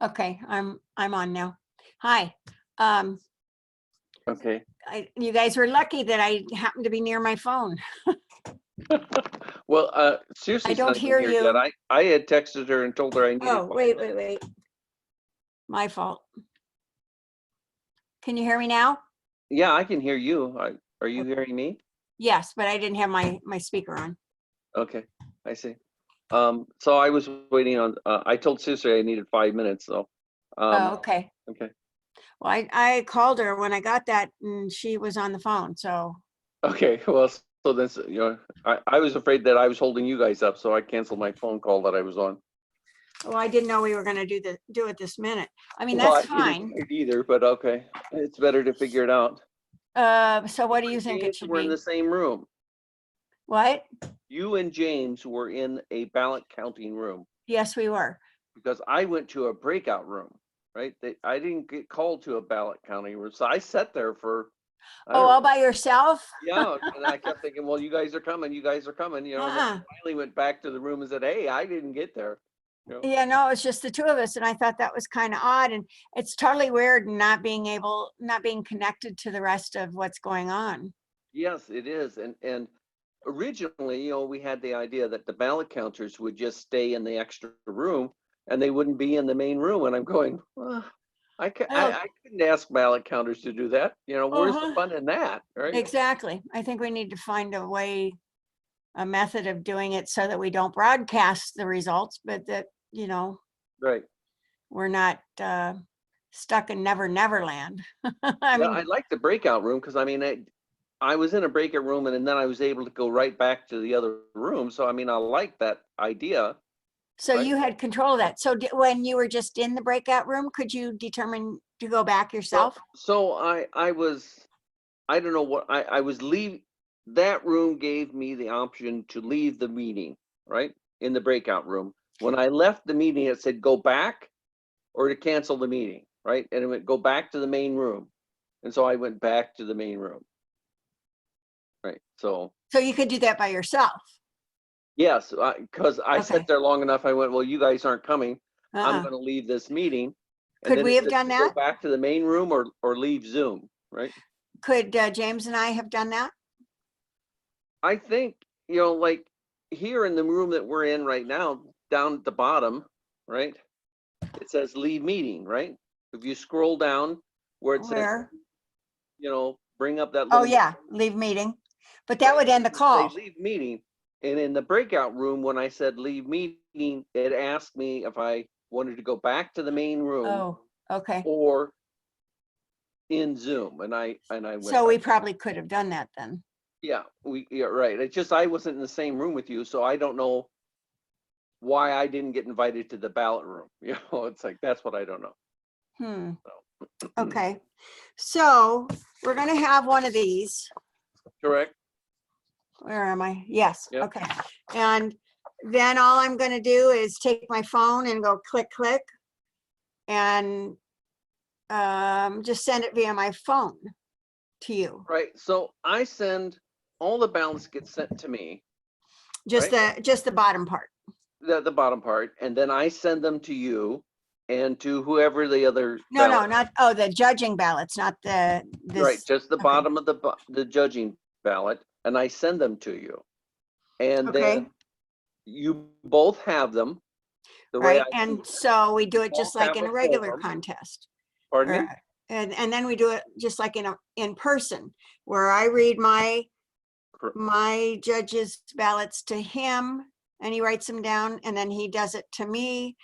Okay, I'm on now. Hi. Um, Okay. you guys were lucky that I happened to be near my phone. Well, seriously, I don't not hear here yet. you. I had texted her and told her I needed Oh, 5 wait. minutes. My fault. Can you hear me now? Yeah, I can hear you. Are you hearing me? Yes, but I didn't have my speaker on. Okay, I see. So I was waiting on. I told Susie I needed 5 minutes. So. Oh, okay. Okay. Well, I called her when I got that and she was on the phone. So, Okay. Well, so this, I was afraid that I was holding you guys up, so I canceled my phone call that I was on. well, I didn't know we were going to do it this minute. I mean, Well, that's I didn't fine. either, but okay. It's better to figure it out. So what do you think it James should were in be? the same room. What? You and James were in a ballot counting room Yes, we were. because I went to a breakout room, right? I didn't get called to a ballot counting room. So I sat there for, I Oh, don't all know. by yourself? Yeah. And I kept thinking, well, you guys are coming. You guys are coming. And then I finally went back to the room and said, hey, I didn't get there. Yeah, no, it's just the two of us. And I thought that was kind of odd. And it's totally weird not being connected to the rest of what's going on. Yes, it is. And originally, we had the idea that the ballot counters would just stay in the extra room and they wouldn't be in the main room. And I'm going, well, I couldn't ask ballot counters to do that. Where's the fun in that, right? Exactly. I think we need to find a method of doing it so that we don't broadcast the results, but that, Right. we're not stuck in Never Land. I mean, I like the breakout room because I was in a breakout room and then I was able to go right back to the other room. So I like that idea. so Right. you had control of that. So when you were just in the breakout room, could you determine to go back yourself? So I don't know what I was that room gave me the option to leave the meeting, right? In the breakout room. When I left the meeting, it said go back or to cancel the meeting, right? And it went go back to the main room. And so I went back to the main room. Right. So you could do that by yourself. yes, because I Okay. sat there long enough. I went, well, you guys aren't coming. I'm Uh-uh. going to leave this meeting. And Could then we it have said, done go that? back to the main room or leave Zoom, right? Could James and I have done that? I think, like here in the room that we're in right now, down at the bottom, right? It says leave meeting, right? If you scroll down where it says, Where? bring up that Oh little, yeah, leave meeting. But that would end the say call. leave meeting. And in the breakout room, when I said leave meeting, it asked me if I wanted to go back to the main room Oh, okay. or in Zoom. And I went So we back. probably could have done that then. Yeah, right. It's just I wasn't in the same room with you, so I don't know why I didn't get invited to the ballot room. It's like that's what I don't know. Okay. So we're gonna have one of these. Correct. Where am I? Yes. Yep. Okay. And then all I'm going to do is take my phone and go click, click, and just send it via my phone to you. Right. So I send all the ballots get sent to me. Just right? the bottom part. The bottom part, and then I send them to you and to whoever the other. No, not the judging ballots, not this. Right, just the bottom of the judging ballot, and I send them to you, and then you both have them. Right, and so we do it just like in a regular contest. Pardon me? And then we do it just like in person, where I read my judge's ballots to him and he writes them down, and then he does it to me,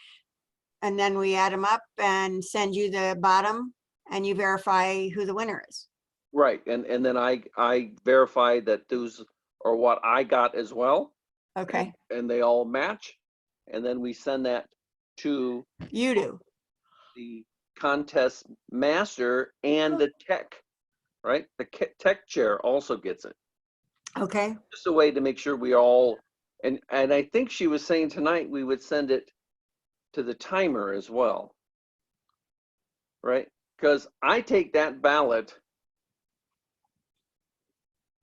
and then we add them up and send you the bottom and you verify who the winner is. Right, and then I verify that those are what I got as well. Okay. And they all match, and then we send that to you do the contest master and the tech, right? The tech chair also gets it. Okay. Just a way to make sure we all, and I think she was saying tonight we would send it to the timer as well, right? Because I take that ballot,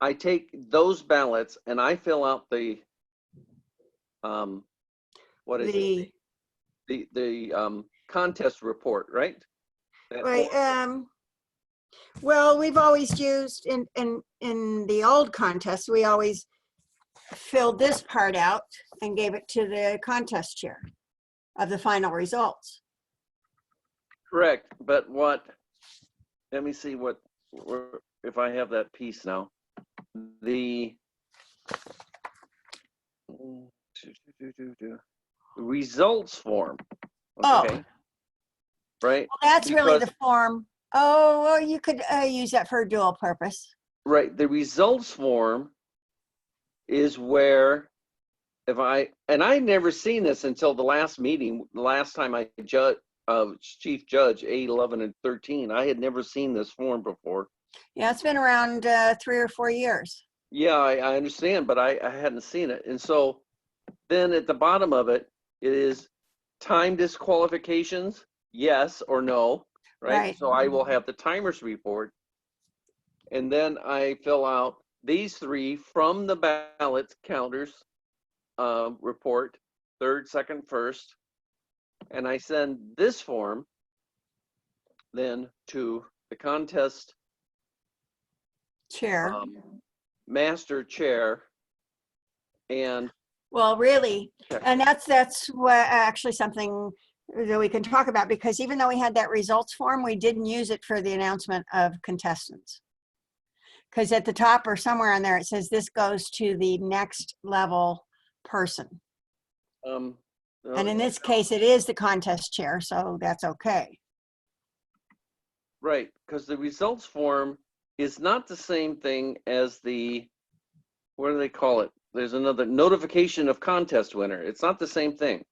I take those ballots and I fill out the what is it? The contest report, right? That Right, form? well, we've always used in the old contest, we always filled this part out and gave it to the contest chair of the final results. Correct, but let me see if I have that piece now. The results form, Oh. okay, right? Well, that's really the Because- form. Oh, well, you could use that for a dual purpose. Right, the results form is where and I'd never seen this until the last meeting, the last time I Chief Judge 8, 11, and 13. I had never seen this form before. Yeah, it's been around 3 or 4 years. Yeah, I understand, but I hadn't seen it. And so then at the bottom of it, it is time disqualifications, yes or no, right? Right. So I will have the timers report. And then I fill out these 3 from the ballot counters report, 3rd, 2nd, 1st. And I send this form then to the contest Chair. master chair. And Well, really, check. and that's what actually something that we can talk about, because even though we had that results form, we didn't use it for the announcement of contestants. Because at the top or somewhere on there, it says this goes to the next level person. And in this case, it is the contest chair, so that's okay. Right, because the results form is not the same thing as the, what do they call it? There's another notification of contest winner. It's not the same thing.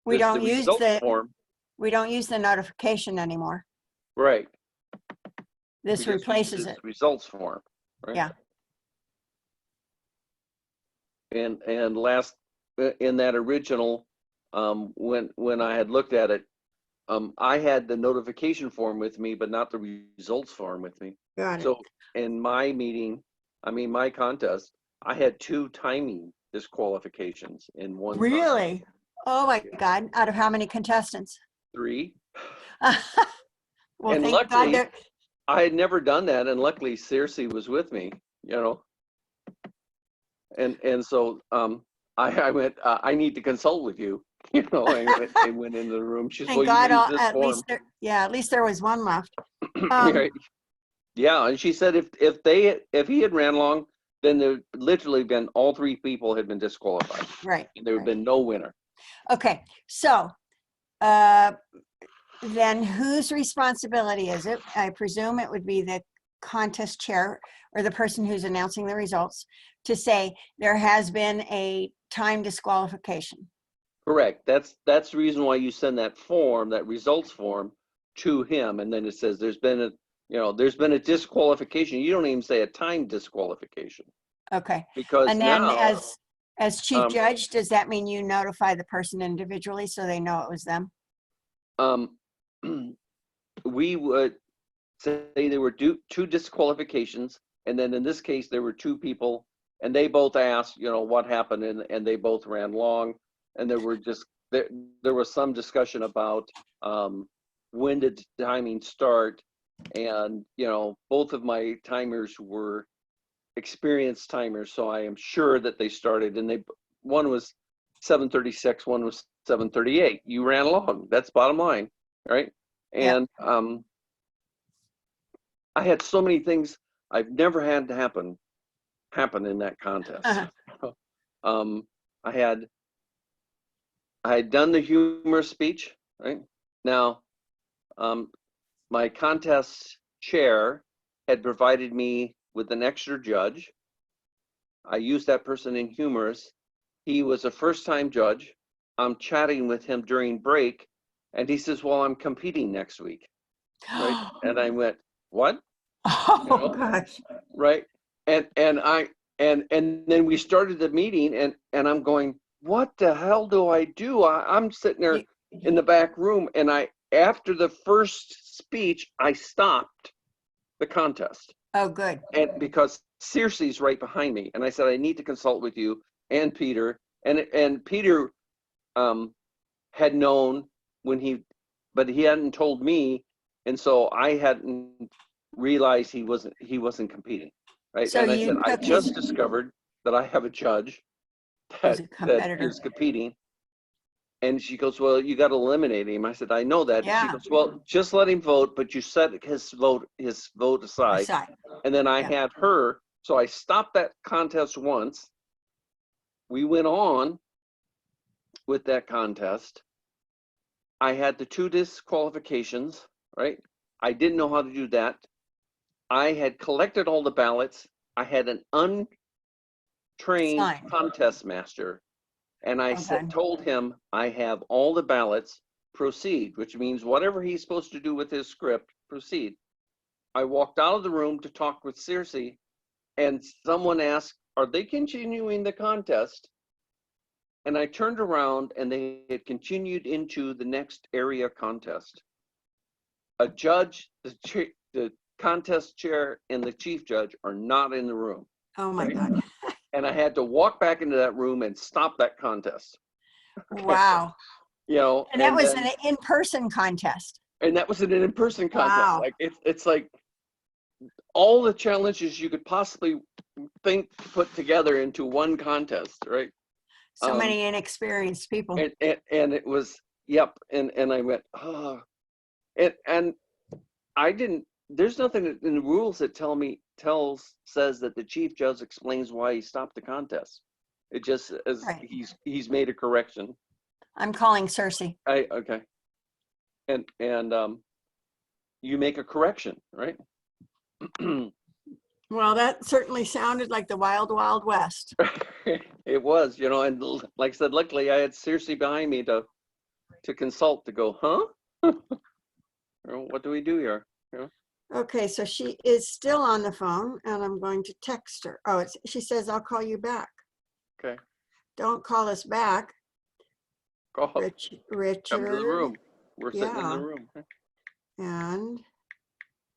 We There's don't the use results form. we don't use the notification anymore. Right. This We just use replaces this it. results form, right? Yeah. And last, in that original, when I had looked at it, I had the notification form with me, but not the results form with me. Got it. So in my meeting, my contest, I had 2 timing disqualifications in one. Really? contest. Oh my Yeah. God. Out of how many contestants? 3. Well, And thank luckily, God that, I had never done that, and luckily Circe was with me, and so I went, I need to consult with you, I went into the room. She said, thank well, you God, use this at form. least there, yeah, at least there was one left. Right. Yeah, and she said if he had ran long, then there literally been all 3 people had been disqualified. Right. And there would right. been no winner. Okay, so then whose responsibility is it? I presume it would be the contest chair or the person who's announcing the results to say there has been a time disqualification. Correct. That's the reason why you send that form, that results form, to him, and then it says there's been a disqualification. You don't even say a time disqualification. Okay. Because And then now, as chief judge, does that mean you notify the person individually so they know it was them? we would say there were 2 disqualifications, and then in this case there were 2 people, and they both asked, what happened, and they both ran long, and there was some discussion about when did timing start, and both of my timers were experienced timers, so I am sure that they started, and one was 7:36, one was 7:38. You ran long. That's bottom line, right? And I had so many things I've never had to happen in that contest. I had done the humor speech, right? Now, my contest chair had provided me with an extra judge. I used that person in humorous. He was a first-time judge. I'm chatting with him during break, and he says, well, I'm competing next week, right? And I went, what? Oh gosh. Right. And then we started the meeting, and I'm going, what the hell do I do? I'm sitting there in the back room, and after the first speech, I stopped the contest. Oh, good. And because Circe's right behind me, and I said, I need to consult with you and Peter. And Peter had known when he but he hadn't told me, and so I hadn't realized he wasn't competing, right? So And I you said, I took his- just discovered that I have a judge Who's a that competitor. is competing. And she goes, well, you got to eliminate him. I said, I know that. Yeah. She goes, well, just let him vote, but you set his vote aside. Aside. And then I Yeah. had her, so I stopped that contest once. We went on with that contest. I had the 2 disqualifications, right? I didn't know how to do that. I had collected all the ballots. I had an untrained Sign. contest master. And I Okay. told him, I have all the ballots, proceed, which means whatever he's supposed to do with his script, proceed. I walked out of the room to talk with Circe, and someone asked, are they continuing the contest? And I turned around and they had continued into the next area contest. A judge, the contest chair, and the chief judge are not in the room. Oh my Right. God. And I had to walk back into that room and stop that contest. Wow. You know, And that was then- an in-person contest. and that was an in-person contest. Wow. Like it's like all the challenges you could possibly think to put together into one contest, right? So many inexperienced people. And it was, yep. And I went, oh, and I didn't, there's nothing in the rules that says that the chief judge explains why he stopped the contest. It just as Right. he's made a correction. I'm calling Circe. Okay. And you make a correction, right? Well, that certainly sounded like the wild, wild west. It was, you know, and like I said, luckily I had Circe behind me to consult, to go, huh? What do we do here? You know? Okay, so she is still on the phone and I'm going to text her. Oh, she says, I'll call you back. Okay. Don't call us back. Call. Richard. Come to the room. We're sitting in Yeah. the room. And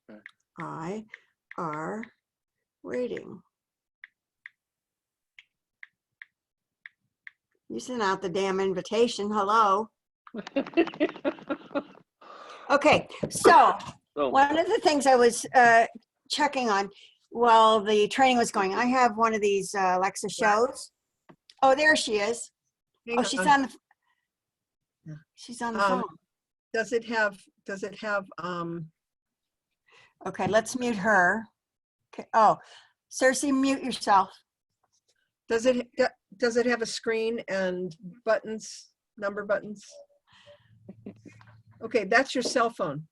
Okay. I are waiting. You sent out the damn invitation. Hello. Okay, so So, one of the things I was checking on while the training was going, I have one of these Alexa shows. Oh, there she is. Hang Oh, she's on. on the Yeah. she's on the phone. Does it have, Okay, let's mute her. Okay. Oh, Circe, mute yourself. does it have a screen and buttons, number buttons? Okay, that's your cell phone.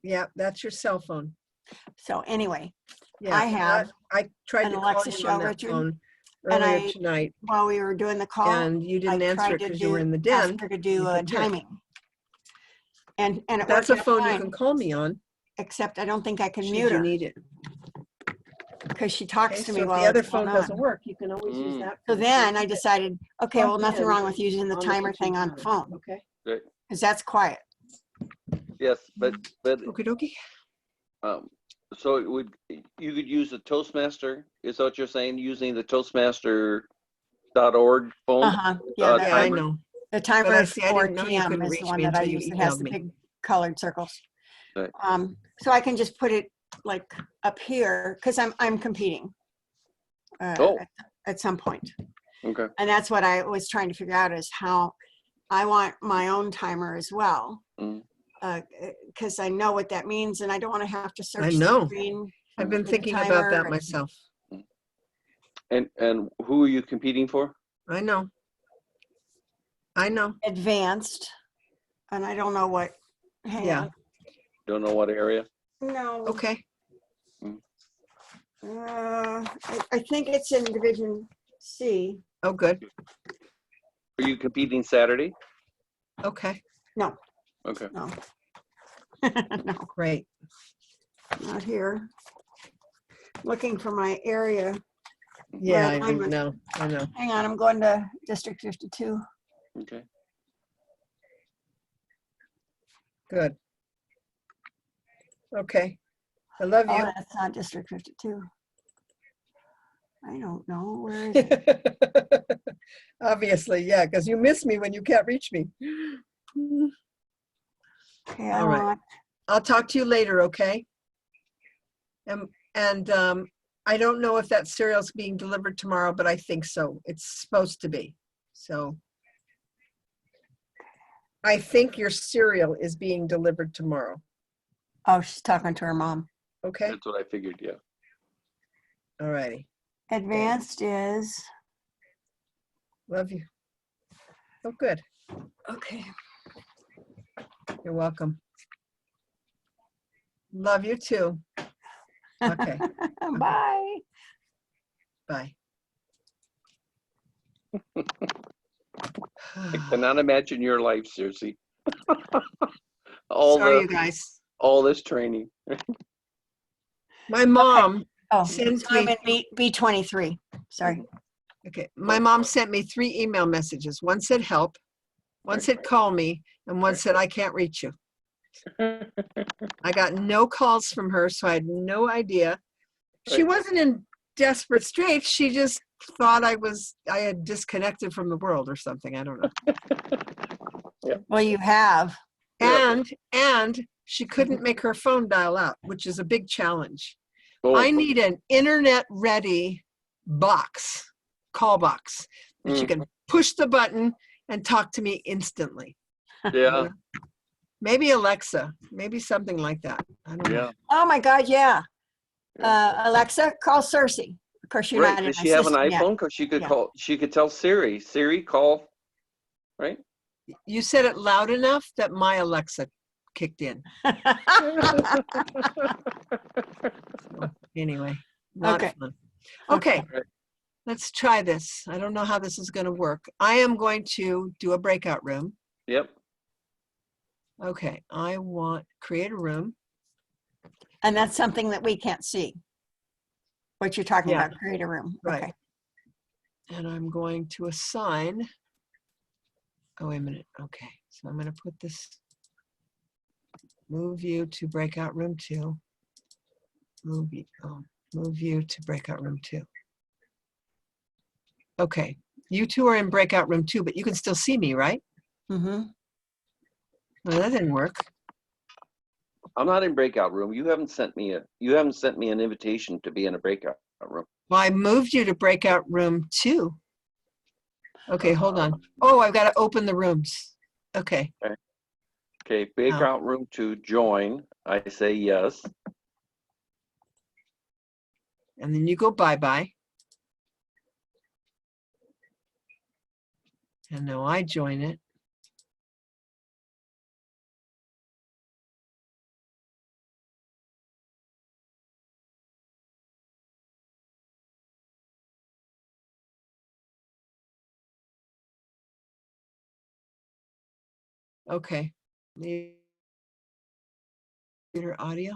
Yeah, that's your cell phone. So anyway, Yeah, I have I tried an to call Alexa you show, on that Richard, phone and earlier tonight, while we were doing the call, and you I didn't answer tried it to because you were in the ask den. her to You do couldn't hear it. timing. And it That's worked a out phone you fine, can call me on, except I don't think I can should mute you her need it. because she talks Okay, to so me if while the other it's going phone doesn't on. work, you can always use that. So phone. then I decided, okay, well, Plug nothing in wrong with using the on timer thing on the Bluetooth phone Okay, because that's quiet. yes, but okie dokie. so you could use the Toastmaster. Is that what you're saying? Using the Toastmaster.org phone? Uh-huh. Yeah, Uh, that- Yeah, I timer. know. the timer But I is see, I 4 didn't know you p.m. couldn't is reach the one me that I until you use. It has emailed the me. big colored circles. Right. So I can just put it like up here because I'm competing Oh. at some point. Okay. And that's what I was trying to figure out is how I want my own timer as well. Mm. Because I know what that means and I don't want to have to search know. the screen. I've been for the thinking about timer that and- myself. And who are you competing for? I know. Advanced. And I don't know what. Hang Yeah. on. Don't know what area. No. Okay. I think it's in Division C. Oh, good. Are you competing Saturday? Okay. No. Okay. No. No, Great. not here. Looking for my area. Yeah, Right, I I'm a- know. I know. Hang on, I'm going to District 52. Okay. Good. Okay. I love Oh, you. that's not District 52. I don't know. Where is it? Obviously, yeah, because you miss me when you can't reach me. Okay, All right. I'll talk to you later, okay? And I don't know if that cereal's being delivered tomorrow, but I think so. It's supposed to be. So I think your cereal is being delivered tomorrow, Oh, she's talking to her mom. okay? That's what I figured, yeah. All righty. Advanced is, Love you. Oh, good. okay. You're welcome. Love you too. Okay, Bye. bye. I cannot imagine your life, seriously. all Sorry, the you guys. all this training. My mom Oh, sends so I'm me, in B23. Sorry. okay, my mom sent me 3 email messages. One said help, one said call me, and one said I can't reach you. I got no calls from her, so I had no idea. She Right. wasn't in desperate straits. She just thought I had disconnected from the world or something. I don't know. Well, you have. Yeah. And she couldn't make her phone dial out, which is a big challenge. Oh, I need an internet ready box, call box, that you can push the button and talk to me instantly. yeah, Maybe Alexa, maybe something like that. I don't know. yeah. Oh my God, yeah. Alexa, call Cersei. Of course, you're Right. not in Does my she have an system yet. iPhone? Because she could Yeah. call. She could tell Siri. Siri, call. Right. You said it loud enough that my Alexa kicked in. Anyway, not Okay. fun. Okay, Right. let's try this. I don't know how this is going to work. I am going to do a breakout room. Yep. Okay, I want create a room. And that's something that we can't see. What you're talking Yeah. about, create a room. Right. Okay. And I'm going to assign. Oh, wait a minute. Okay, so I'm going to put this, move you to breakout room 2. Move you to breakout room 2. Okay, you two are in breakout room 2, but you can still see me, right? Mm-hmm. Well, that didn't work. I'm not in breakout room. You haven't sent me an invitation to be in a breakout room. Well, I moved you to breakout room 2. Okay, hold on. Oh, I've got to open the rooms. Okay. Okay, breakout room 2, join. I say yes. And then you go bye-bye. And now I join it. Okay. Computer audio.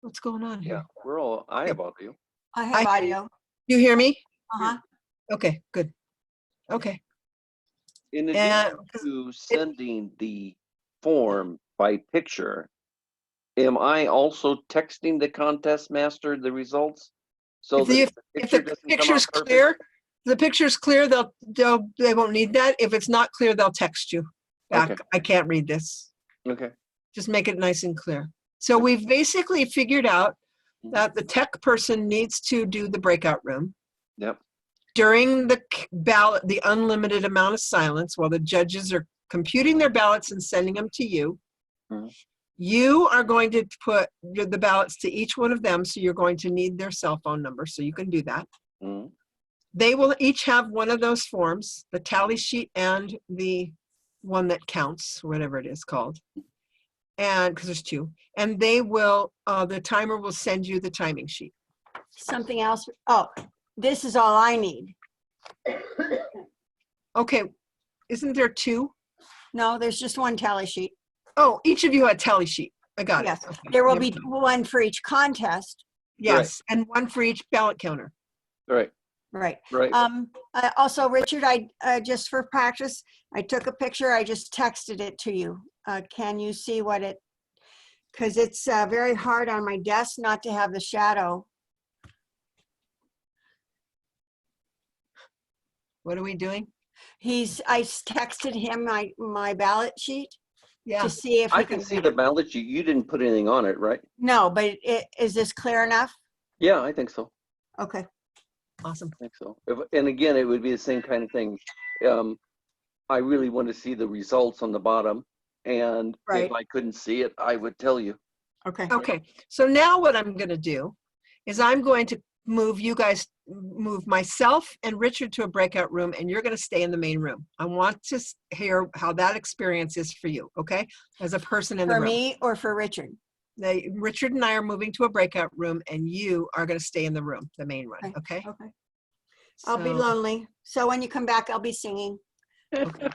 What's going on Yeah, here? we're all. I have audio. I have I hear audio. You hear me? Uh-huh. Okay, good. Okay. In And addition to sending the form by picture, am I also texting the contest master the results? So if that the, if the if picture the doesn't come picture's out perfect? clear, if the picture's clear, they won't need that. If it's not clear, they'll text you back. Okay. I can't read this. Okay. Just make it nice and clear. So we've basically figured out that the tech person needs to do the breakout room. Yep. During the ballot, the unlimited amount of silence while the judges are computing their ballots and sending them to you. Mhm. You are going to put the ballots to each one of them, so you're going to need their cell phone number, so you can do that. Mhm. They will each have one of those forms, the tally sheet and the one that counts, whatever it is called. And because there's 2. And they will, the timer will send you the timing sheet. Something else. Oh, this is all I need. Okay, isn't there 2? No, there's just one tally sheet. Oh, each of you had a tally sheet. I got Yes. it. Okay. There will Never be mind. one for each contest. Yes, and one for each ballot counter. Right. Right. Right. Also, Richard, I just for practice, I took a picture. I just texted it to you. Can you see what it? Because it's very hard on my desk not to have the shadow. What are we doing? I texted him my ballot sheet Yeah, to see if I he can can see read the it. ballot sheet. You didn't put anything on it, right? No, but is this clear enough? Yeah, I think so. Okay. awesome. I think so. And again, it would be the same kind of thing. I really want to see the results on the bottom. And Right. if I couldn't see it, I would tell you. Okay. Okay, so now what I'm going to do is I'm going to move myself and Richard to a breakout room, and you're going to stay in the main room. I want to hear how that experience is for you, okay? As a person in the For room. me or for Richard? Richard and I are moving to a breakout room, and you are going to stay in the room, the main one, okay? Okay. I'll be So- lonely. So when you come back, I'll be singing. Okay.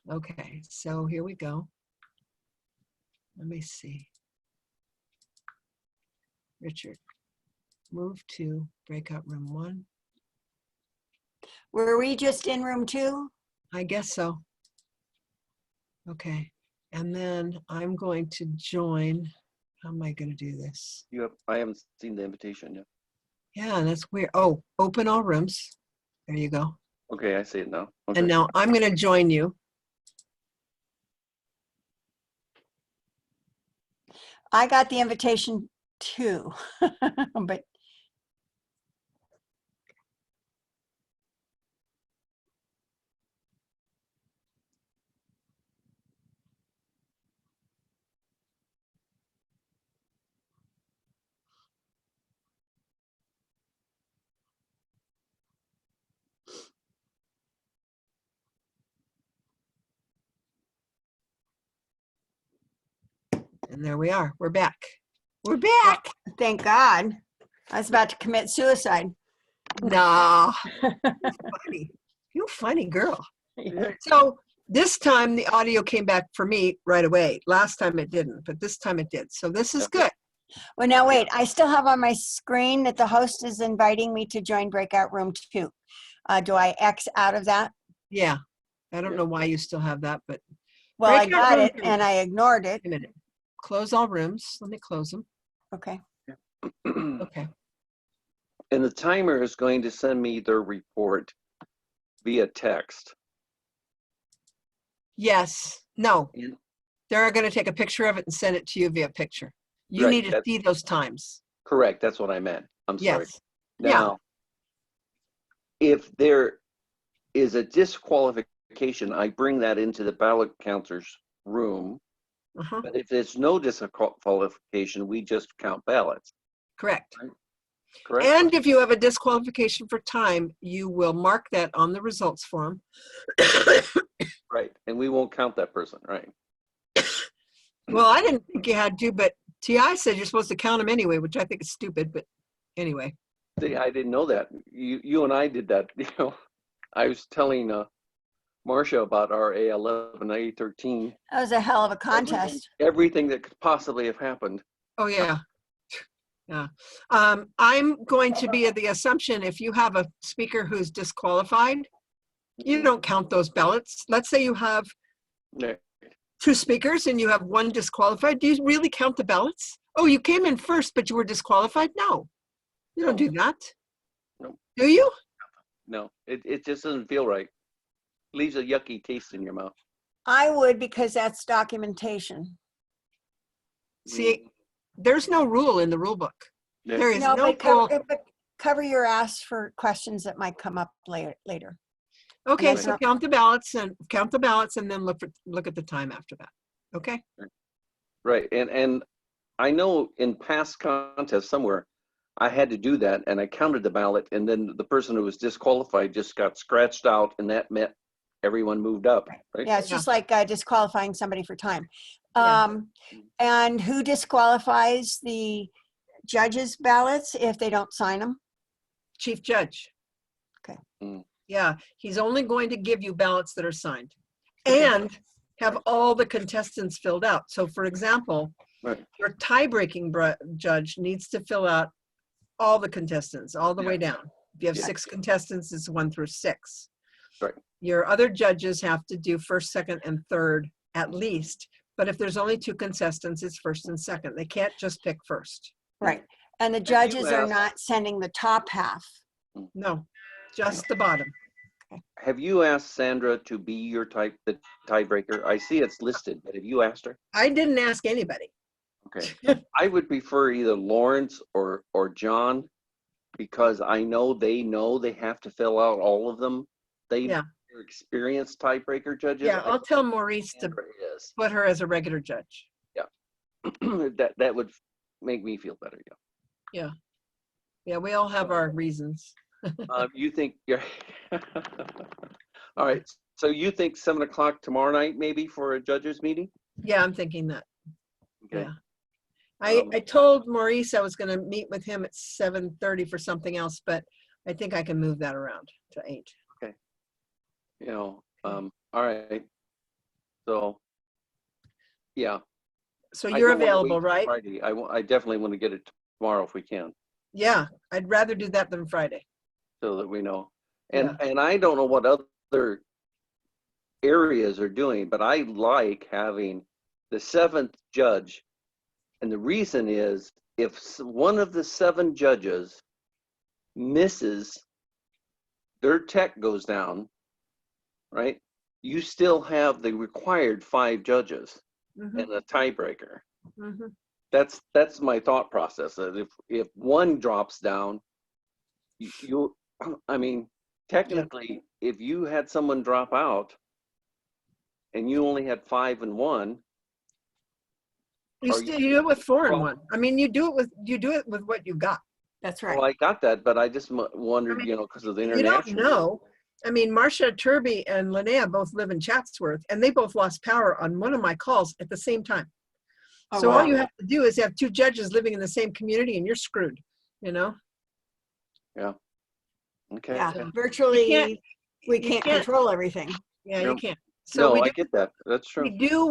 Okay, so here we go. Let me see. Richard, move to breakout room 1. Were we just in room 2? I guess so. Okay, and then I'm going to join. How am I going to do this? I haven't seen the invitation yet. Yeah, that's weird. Oh, open all rooms. There you go. Okay, I see it now. Okay. And now I'm going to join you. I got the invitation too, but And there we are. We're back. We're back. thank God. I was about to commit suicide. Nah. Funny. You funny girl. So this time the audio came back for me right away. Last time it didn't, but this time it did. So this is good. Well, now wait, I still have on my screen that the host is inviting me to join breakout room 2. Do I X out of that? Yeah. I don't know why you still have that, but Well, I Breakout got room it 2. and I ignored it. wait a minute. Close all rooms. Let me close them. Okay. Okay. And the timer is going to send me their report via text. Yes. No. Yeah. They're going to take a picture of it and send it to you via picture. You Right, need to that's- see those times. Correct, that's what I meant. I'm sorry. Yes. Yeah. Now, if there is a disqualification, I bring that into the ballot counter's room. Uh-huh. But if there's no disqualification, we just count ballots, Correct. correct? And if you have a disqualification for time, you will mark that on the results form. Right, and we won't count that person, right? Well, I didn't think you had to, but TI said you're supposed to count them anyway, which I think is stupid, but anyway. See, I didn't know that. You and I did that, I was telling Marcia about our A11, A13. That was a hell of a contest. Everything that could possibly have happened. Oh, yeah. Yeah. I'm going to be at the assumption if you have a speaker who's disqualified, you don't count those ballots. Let's say you have Yeah. 2 speakers and you have 1 disqualified. Do you really count the ballots? Oh, you came in first, but you were disqualified? No, you don't do that. No. Do you? No, it just doesn't feel right. Leaves a yucky taste in your mouth. I would, because that's documentation. See, there's no rule in the rule book. Yeah. There is No, no but cover your ass for questions that might come up later. Okay, that's so not- count the ballots and then look at the time after that. Okay. Right, and I know in past contests somewhere, I had to do that, and I counted the ballot, and then the person who was disqualified just got scratched out, and that meant everyone moved up, right? Yeah, it's Yeah. just like disqualifying somebody for time. Yeah. And who disqualifies the judges' ballots if they don't sign them? Chief Judge. Okay. Mm. Yeah, he's only going to give you ballots that are signed Okay. and have all the contestants filled out. So for example, Right. your tie-breaking judge needs to fill out all the contestants all the way down. If you have Yeah. 6 contestants, it's 1 through 6. Right. Your other judges have to do first, second, and third at least. But if there's only 2 contestants, it's first and second. They can't just pick first. Right. And the you judges are asked- not sending the top half. No. just the bottom. Have you asked Sandra to be the tiebreaker? I see it's listed, but have you asked her? I didn't ask anybody. Okay. I would prefer either Lawrence or John, because I know they have to fill out all of them. Yeah. They're experienced tiebreaker judges. Yeah, I'll tell Maurice to Sandra is. put her as a regular judge. That would make me feel better. Yeah. Yeah, we all have our reasons. You think you're all right. So you think 7 o'clock tomorrow night, maybe, for a judges meeting? Yeah, I'm thinking that. Okay. Yeah. I told Maurice I was going to meet with him at 7:30 for something else, but I think I can move that around to 8. Okay. All right. So, yeah. So I you're don't wanna available, wait till right? Friday. I definitely want to get it tomorrow if we can, Yeah, I'd rather do that than Friday. so that we know. And I don't know what other areas are doing, but I like having the 7th judge. And the reason is, if one of the 7 judges misses, their tech goes down, right? You still have the required 5 judges Mhm, and a tiebreaker. mhm. That's my thought process. That if one drops down, I mean, technically, if you had someone drop out and you only had 5 and 1, You Are still you- you do it with 4 and well- 1. I mean, you do it with what you got. That's right. well, I got that, but I just wondered, I mean, because of the You international. don't know. I mean, Marcia Turby and Linnea both live in Chatsworth, and they both lost power on one of my calls at the same time. Oh, So wow. all you have to do is have 2 judges living in the same community, and you're screwed. You know? Okay. Yeah, okay. virtually, we you can't can't- control everything. Yeah, No. you can't. So No, we I do, get that. That's we true. do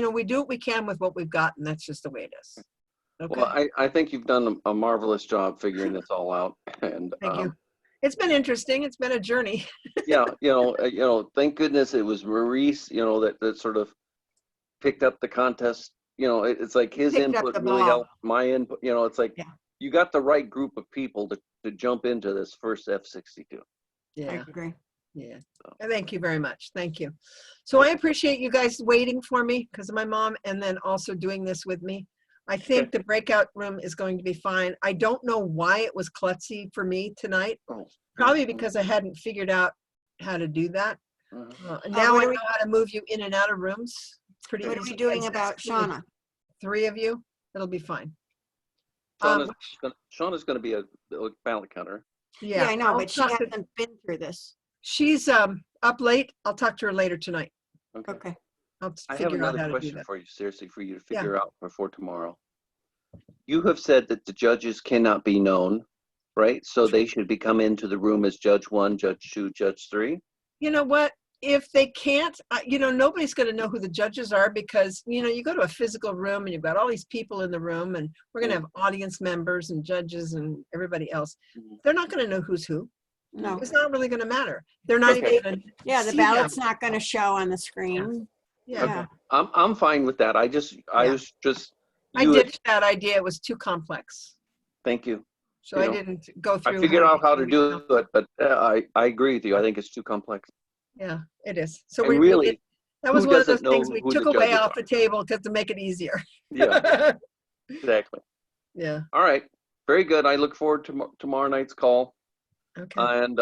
we do what we can with what we've got, and that's just the way it is. Okay. Well, I think you've done a marvelous job figuring this all out. And Thank you. It's been interesting. It's been a journey. yeah, thank goodness it was Maurice, that sort of picked up the contest. It's like his Picked up input the really ball. helped my input. It's like Yeah. you got the right group of people to jump into this first F-62. I Yeah. agree. Yeah. Thank you very much. Thank you. So I appreciate you guys waiting for me because of my mom, and then also doing this with me. I think the breakout room is going to be fine. I don't know why it was klutzy for me tonight. Oh. Probably because I hadn't figured out how to do that. Uh, Now what I are know how to move you in and out of rooms. Pretty What are we easily. doing It's about just really Shauna? 3 of you. It'll be fine. Shauna's going to be a ballot counter. Yeah, I know, I'll but she talk to- hasn't been through this. she's up late. I'll talk to her later tonight. Okay. Okay. I'll I have figure out another how to do question that. for you, seriously, for you to Yeah. figure out before tomorrow. You have said that the judges cannot be known, right? So they should be come into the room as Judge 1, Judge 2, Judge 3. You know what? If they can't, nobody's going to know who the judges are because, you go to a physical room and you've got all these people in the room and we're going to have audience members and judges and everybody else. Mhm. They're not going to know who's who. No. It's not really going to matter. They're not Okay. even going to Yeah, the see ballot's them. not going to show on the screen. Yeah. Yeah. I'm fine with that. I Yeah. was just, I ditched that idea. It was too complex. thank you. So I didn't go through. I figured out how to everything do we it, but I agree with you. I think it's too complex. Yeah, it is. So And we really, did, that was who one of those doesn't know things we who took the away judges off the are? table to make it easier. Yeah, exactly. Yeah. All right. Very good. I look forward to tomorrow night's call. Okay. And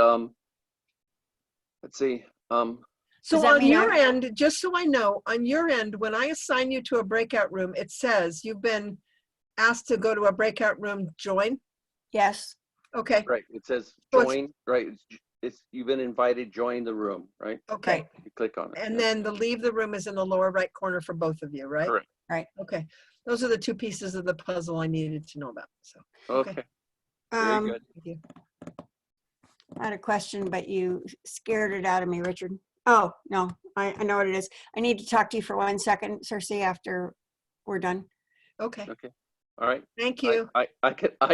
let's see. So Does that on mean your end, just so I know, on your end, when I assign you to a breakout room, it says you've been asked to go to a breakout room, join. Yes. Okay. Right. It says So it's- join. Right. It's you've been invited. Join the room. Right. Okay. Right. You click on it. And yeah. then the leave the room is in the lower right corner for both of you, right? Correct. Right. Okay. Those are the 2 pieces of the puzzle I needed to know about. So, okay. Okay. Very good. Thank you. I had a question, but you scared it out of me, Richard. Oh, no, I know what it is. I need to talk to you for 1 second, Cersei, after we're done. Okay. Okay. All right. Thank you. I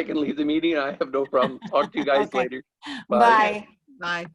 can leave the meeting. I have no problem. Talk to you guys Okay. later. Bye. Bye.